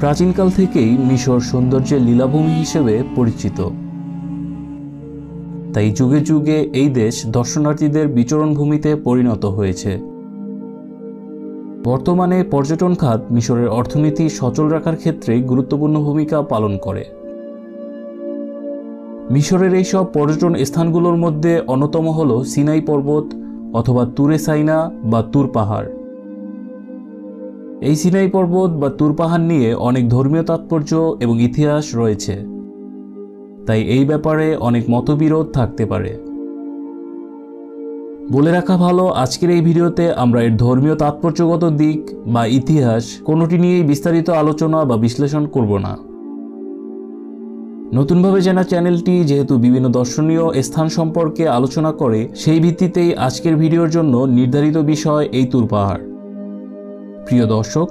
প্রাচীনকাল থেকেই মিশর সৌন্দর্যের লীলাভূমি হিসেবে পরিচিত। তাই যুগে যুগে এই দেশ দর্শনার্থীদের বিচরণ ভূমিতে পরিণত হয়েছে। বর্তমানে পর্যটন খাত মিশরের অর্থনীতি সচল রাখার ক্ষেত্রে গুরুত্বপূর্ণ ভূমিকা পালন করে। মিশরের এইসব পর্যটন স্থানগুলোর মধ্যে অন্যতম হল সিনাই পর্বত অথবা তুরে সাইনা বা তুর পাহাড়। এই সিনাই পর্বত বা তুর পাহাড় নিয়ে অনেক ধর্মীয় তাৎপর্য এবং ইতিহাস রয়েছে, তাই এই ব্যাপারে অনেক মতবিরোধ থাকতে পারে। বলে রাখা ভালো, আজকের এই ভিডিওতে আমরা এর ধর্মীয় তাৎপর্যগত দিক বা ইতিহাস কোনোটি নিয়েই বিস্তারিত আলোচনা বা বিশ্লেষণ করব না। নতুনভাবে জানা চ্যানেলটি যেহেতু বিভিন্ন দর্শনীয় স্থান সম্পর্কে আলোচনা করে, সেই ভিত্তিতেই আজকের ভিডিওর জন্য নির্ধারিত বিষয় এই তুর পাহাড়। প্রিয় দর্শক,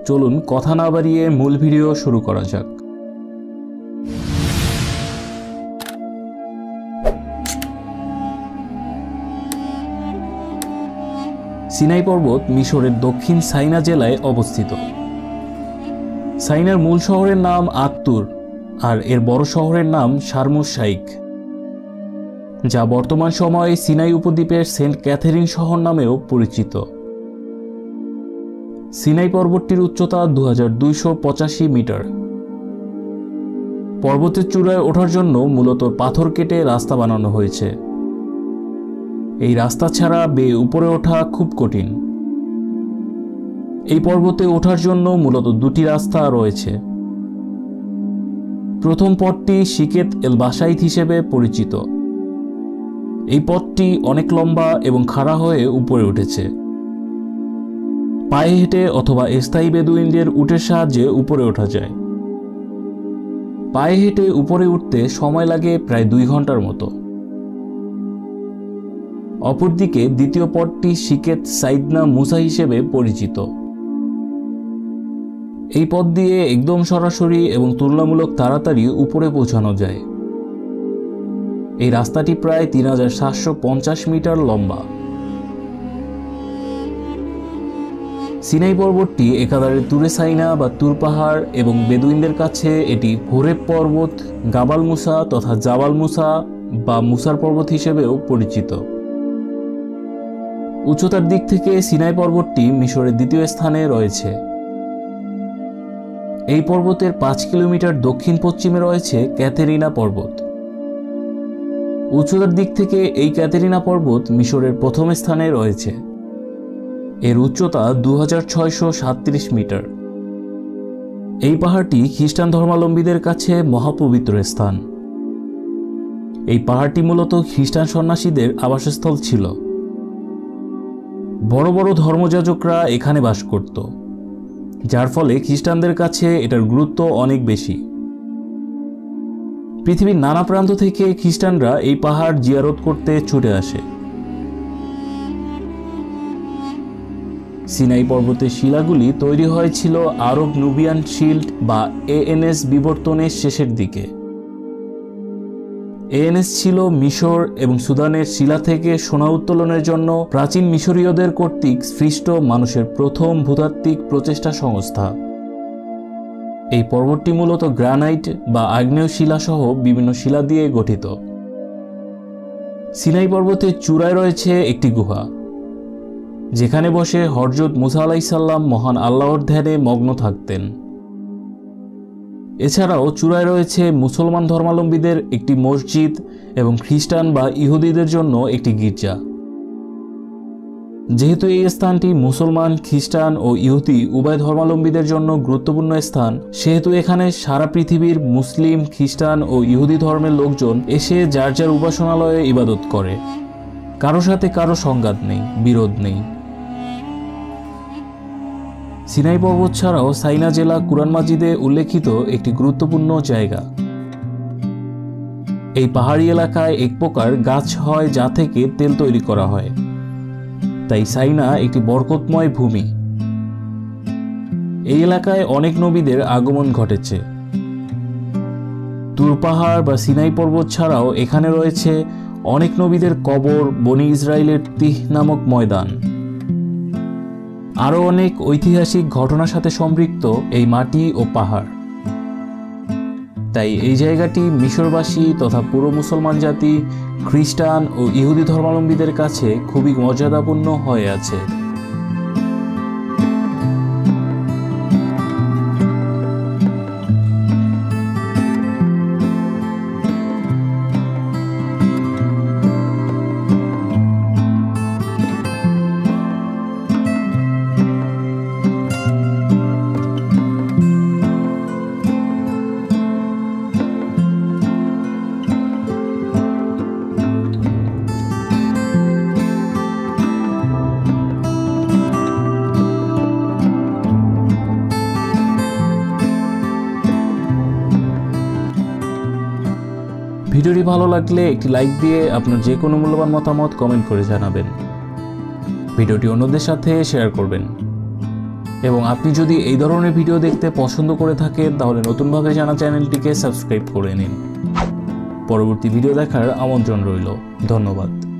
চলুন কথা না বাড়িয়ে মূল ভিডিও শুরু করা যাক। সিনাই পর্বত মিশরের দক্ষিণ সাইনা জেলায় অবস্থিত। সাইনার মূল শহরের নাম আত্তুর, আর এর বড় শহরের নাম শারমুস শাইখ, যা বর্তমান সময়ে সিনাই উপদ্বীপের সেন্ট ক্যাথেরিন শহর নামেও পরিচিত। সিনাই পর্বতটির উচ্চতা 2285 মিটার। পর্বতের চূড়ায় ওঠার জন্য মূলত পাথর কেটে রাস্তা বানানো হয়েছে। এই রাস্তা ছাড়া বেয়ে উপরে ওঠা খুব কঠিন। এই পর্বতে ওঠার জন্য মূলত দুটি রাস্তা রয়েছে। প্রথম পথটি শিকেত এল বাসাইত হিসেবে পরিচিত। এই পথটি অনেক লম্বা এবং খাড়া হয়ে উপরে উঠেছে। পায়ে হেঁটে অথবা স্থায়ী বেদুইনদের উটের সাহায্যে উপরে ওঠা যায়। পায়ে হেঁটে উপরে উঠতে সময় লাগে প্রায় 2 ঘন্টার মতো। অপরদিকে দ্বিতীয় পথটি শিকেত সাইদনা মুসা হিসেবে পরিচিত। এই পথ দিয়ে একদম সরাসরি এবং তুলনামূলক তাড়াতাড়ি উপরে পৌঁছানো যায়। এই রাস্তাটি প্রায় 3750 মিটার লম্বা। সিনাই পর্বতটি একাধারে তুরে সাইনা বা তুর পাহাড় এবং বেদুইনদের কাছে এটি হোরেব পর্বত, গাবাল মুসা তথা জাবাল মুসা বা মুসার পর্বত হিসেবেও পরিচিত। উচ্চতার দিক থেকে সিনাই পর্বতটি মিশরের দ্বিতীয় স্থানে রয়েছে। এই পর্বতের 5 কিলোমিটার দক্ষিণ পশ্চিমে রয়েছে ক্যাথেরিনা পর্বত। উচ্চতার দিক থেকে এই ক্যাথেরিনা পর্বত মিশরের প্রথম স্থানে রয়েছে। এর উচ্চতা 2637 মিটার। এই পাহাড়টি খ্রিস্টান ধর্মাবলম্বীদের কাছে মহাপবিত্র স্থান। এই পাহাড়টি মূলত খ্রিস্টান সন্ন্যাসীদের আবাসস্থল ছিল। বড় বড় ধর্মযাজকরা এখানে বাস করত, যার ফলে খ্রিস্টানদের কাছে এটার গুরুত্ব অনেক বেশি। পৃথিবীর নানা প্রান্ত থেকে খ্রিস্টানরা এই পাহাড় জিয়ারত করতে ছুটে আসে। সিনাই পর্বতের শিলাগুলি তৈরি হয়েছিল আরব নুবিয়ান শিল্ড বা এএনএস বিবর্তনের শেষের দিকে। এএনএস ছিল মিশর এবং সুদানের শিলা থেকে সোনা উত্তোলনের জন্য প্রাচীন মিশরীয়দের কর্তৃক সৃষ্ট মানুষের প্রথম ভূতাত্ত্বিক প্রচেষ্টা সংস্থা। এই পর্বতটি মূলত গ্রানাইট বা আগ্নেয় শিলা সহ বিভিন্ন শিলা দিয়ে গঠিত। সিনাই পর্বতের চূড়ায় রয়েছে একটি গুহা, যেখানে বসে হযরত মুসা আলাইহিস সালাম মহান আল্লাহর ধ্যানে মগ্ন থাকতেন। এছাড়াও চূড়ায় রয়েছে মুসলমান ধর্মাবলম্বীদের একটি মসজিদ এবং খ্রিস্টান বা ইহুদিদের জন্য একটি গির্জা। যেহেতু এই স্থানটি মুসলমান, খ্রিস্টান ও ইহুদি উভয় ধর্মাবলম্বীদের জন্য গুরুত্বপূর্ণ স্থান, সেহেতু এখানে সারা পৃথিবীর মুসলিম, খ্রিস্টান ও ইহুদি ধর্মের লোকজন এসে যার যার উপাসনালয়ে ইবাদত করে। কারো সাথে কারো সংঘাত নেই, বিরোধ নেই। সিনাই পর্বত ছাড়াও সাইনা জেলা কুরআন মাজিদে উল্লেখিত একটি গুরুত্বপূর্ণ জায়গা। এই পাহাড়ি এলাকায় এক প্রকার গাছ হয় যা থেকে তেল তৈরি করা হয়, তাই সাইনা একটি বরকতময় ভূমি। এই এলাকায় অনেক নবীদের আগমন ঘটেছে। তুর পাহাড় বা সিনাই পর্বত ছাড়াও এখানে রয়েছে অনেক নবীদের কবর, বনি ইসরায়েলের তিহ নামক ময়দান। আরও অনেক ঐতিহাসিক ঘটনার সাথে সম্পৃক্ত এই মাটি ও পাহাড়। তাই এই জায়গাটি মিশরবাসী তথা পুরো মুসলমান জাতি, খ্রিস্টান ও ইহুদি ধর্মাবলম্বীদের কাছে খুবই মর্যাদাপূর্ণ হয়ে আছে। ভিডিওটি ভালো লাগলে একটি লাইক দিয়ে আপনার যে কোনো মূল্যবান মতামত কমেন্ট করে জানাবেন। ভিডিওটি অন্যদের সাথে শেয়ার করবেন এবং আপনি যদি এই ধরনের ভিডিও দেখতে পছন্দ করে থাকেন তাহলে নতুনভাবে জানা চ্যানেলটিকে সাবস্ক্রাইব করে নিন। পরবর্তী ভিডিও দেখার আমন্ত্রণ রইল। ধন্যবাদ।